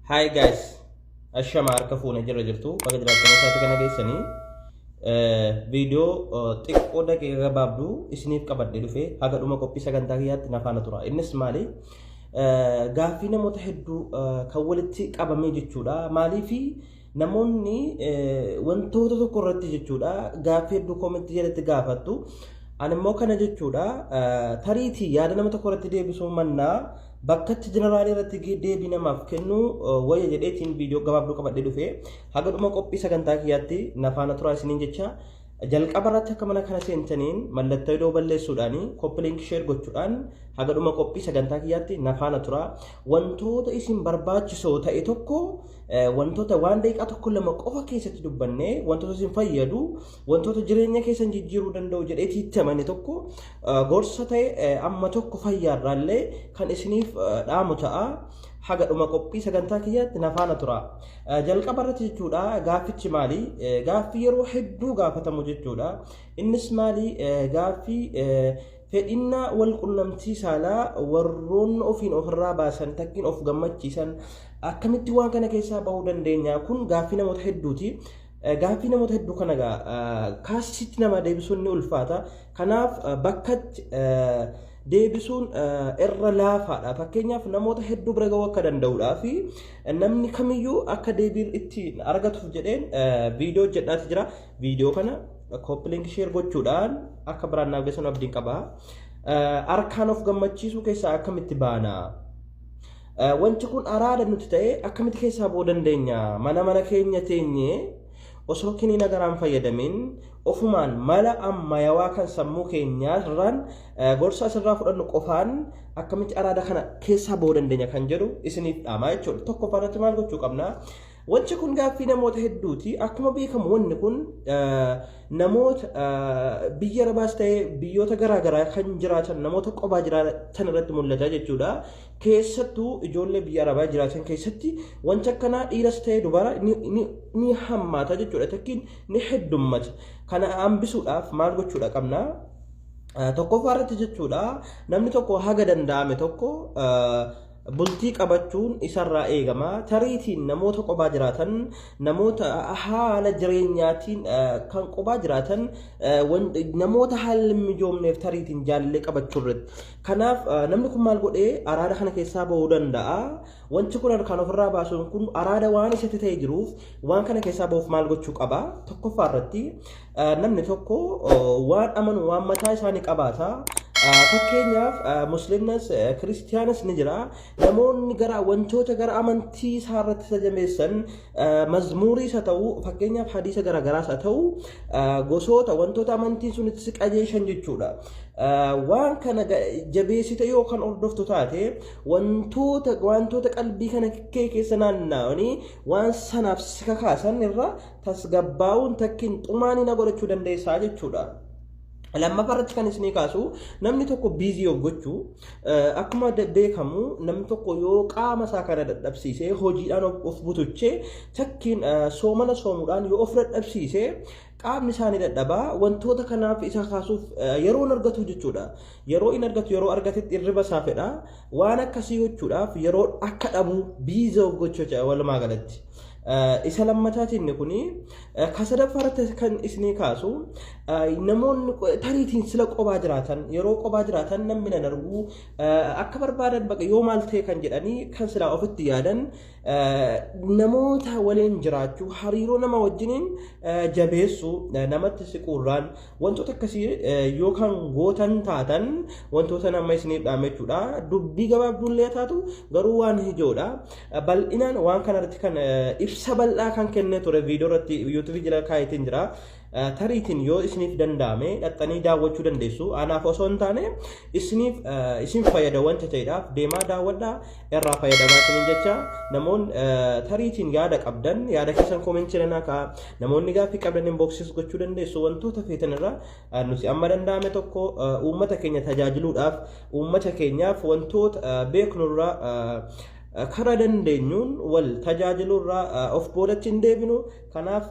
Hi guys, ashama harka fuuna jirra jirtu bakka jiraatanii isaatti kana geessanii viidiyoo xiqqoo daqiiqa gabaabduu isiniif qabadhee dhufee haga dhuma qophii sagantaa kiyyaatti na faana tura. Innis maali? Gaaffii namoota hedduu kan walitti qabamee jechuudha. Maaliifi namoonni wantoota tokko irratti jechuudha gaaffii hedduu koomentii jalatti gaafattu. Ani immoo kana jechuudha tariitii yaada nama tokko irratti deebisuu mannaa bakkatti jeneraalii irratti deebii namaaf kennu wayya jedheetiin viidiyoo gabaabduu qabadhee dhufee haga dhuma qophii sagantaa kiyyaatti na faana tura isiniin jecha jalqaba irratti akka mana kana seentaniin mallattoo idoo balleessuudhaan koppiliink sheer gochuudhaan haga dhuma qophii sagantaa kiyyaatti na faana tura. Wantoota isin barbaachisoo ta'e tokko wantoota waan daqiiqaa tokko lama qofa keessatti dubbannee wantoota isin fayyadu wantoota jireenya keessan jijjiiruu danda'u jedheetii itti amane tokko gorsa ta'e amma tokko fayyaarraallee kan isiniif dhaamu ta'a. Haga dhuma qophii sagantaa kiyyaatti na faana tura. Jalqaba irratti jechuudha gaaffichi maali? Gaaffii yeroo hedduu gaafatamu jechuudha. Innis maali? Gaaffii fedhinnaa wal qunnamtii saalaa warroon ofiin ofirraa baasan takkiin of gammachiisan akkamitti waan kana keessaa bahuu dandeenya? Kun gaaffii namoota hedduuti. Gaaffii namoota hedduu kana kaasitti nama deebisuun ni ulfaata. Kanaaf bakkatti deebisuun irra laafaadha. Fakkeenyaaf namoota hedduu bira ga'uu akka danda'uudhaa fi namni kamiyyuu akka deebii ittiin argatuuf jedheen viidiyoo jedhaati jira. Viidiyoo kana koppiliink sheer gochuudhaan akka biraan naaf geessan abdiin qaba. Harkaan of gammachiisuu keessaa akkamitti baana? Wanti kun araada nuti ta'e akkamitti keessaa bahuu dandeenya? Mana keenya teenyee osoo kiniin agaraan fayyadamin ofumaan mala ammayawaa kan sammuu keenyaa irraan gorsa asirraa fudhannu qofaan akkamitti araada kana keessaa bahuu dandeenya kan jedhu isiniif dhaamaa jechuudha. Tokkoffaarratti maal gochuu qabna? Wanti kun gaaffii namoota hedduuti. Akkuma beekamu wanni kun namoota biyya arabaas ta'ee biyyoota garaagaraa kan jiraatan namoota qophaa jiraatan irratti mul'ata jechuudha. Keessattuu ijoollee biyya arabaa jiraatan keessatti wanti akkanaa dhiiras ta'ee dubara ni hammaata jechuudha. Takkiin ni heddummata. Kana hambisuudhaaf maal gochuudha qabna? Tokkoffaarratti jechuudha namni tokko haga danda'ame tokko bultii qabachuun isarraa eegama. Tariitiin namoota qophaa jiraatan namoota haala jireenyaatiin kan qophaa jiraatan namoota haala mijoomneef tariitiin jaalallee qabachuu irratti. Kanaaf namni kun maal godhee araada kana keessaa bahuu danda'a. Wanti kun kan ofirraa baasuun kun araada waan isatti ta'ee jiruuf waan kana keessaa bahuuf maal gochuu qaba? Tokkoffaarratti namni tokko waan amanu waan mataa isaanii qabaata. Fakkeenyaaf musliimas kiristiyaanas ni jira. Namoonni gara wantoota gara amantii isaa irratti tajaajilanisan mazmuuriis haa ta'u fakkeenyaaf hadiisa garaagaraas haa ta'u gosoota wantoota amantiin sun itti qajeeshan jechuudha. Waan kana jabeessite yookaan hordoftu taate wantoota qalbii kana keessa naanna'anii waan sanaaf si kakaasan irra tasgabbaa'uun takkiin xumaanii na godhachuu dandeessaa jechuudha. Lammaffaa kan isinii kaasu namni tokko biizii of gochuu akkuma beekamu namni tokko yoo qaama isaa kana dadhabsiisee hojiidhaan of butuchee takkiin soomana soomuudhaan yoo of dadhabsiisee qaamni isaanii dadhabaa wantoota kanaaf isa kaasuuf yeroo argatu jechuudha. Yeroo argatu yeroo argatetti irriba isaa fedha. Waan akkasii gochuudhaaf yeroo akka dhabu biizii of gochuu walumaa galatti. Isa lammataatiin kuni kasadaffaarratti kan isinii kaasu namoonni tariitiin sila qophaa jiraatan yeroo qophaa jiraatan namni nan argu akka barbaadan baqa yoo maal ta'e kan jedhanii kan silaa ofitti yaadan namoota waliin jiraachuu hariiroo nama wajjiniin jabeessu namatti siquurraan wantoota akkasii yookaan gootan taatan wantoota nama isiniif dhaame jechuudha. Dubbii gabaabdullee taatu garuu waan ijoodha. Bal'inaan waan kanarratti kan ibsa bal'aa kan kennee ture viidiyoo irratti YouTube jala kaayetiin jira. Tariitiin yoo isiniif danda'ame dhaxxanii daawwachuu dandeessu. Anaaf osoo hin taane isin fayyada wanta ta'eedhaaf deemaa daawwadhaa irraa fayyadamaa isiniin jecha namoonni tariitiin yaada qabdan yaada keessan koomentii irra naqaa. Namoonni gaaffii qabdan inboxis gochuu dandeessu wantoota feetan irra nuti amma danda'ame tokko uummata keenya tajaajiluudhaaf uummata keenyaaf wantoota beeknurraa karaa dandeenyuun wal tajaajilurraa of boodatti hin deebinu. Kanaaf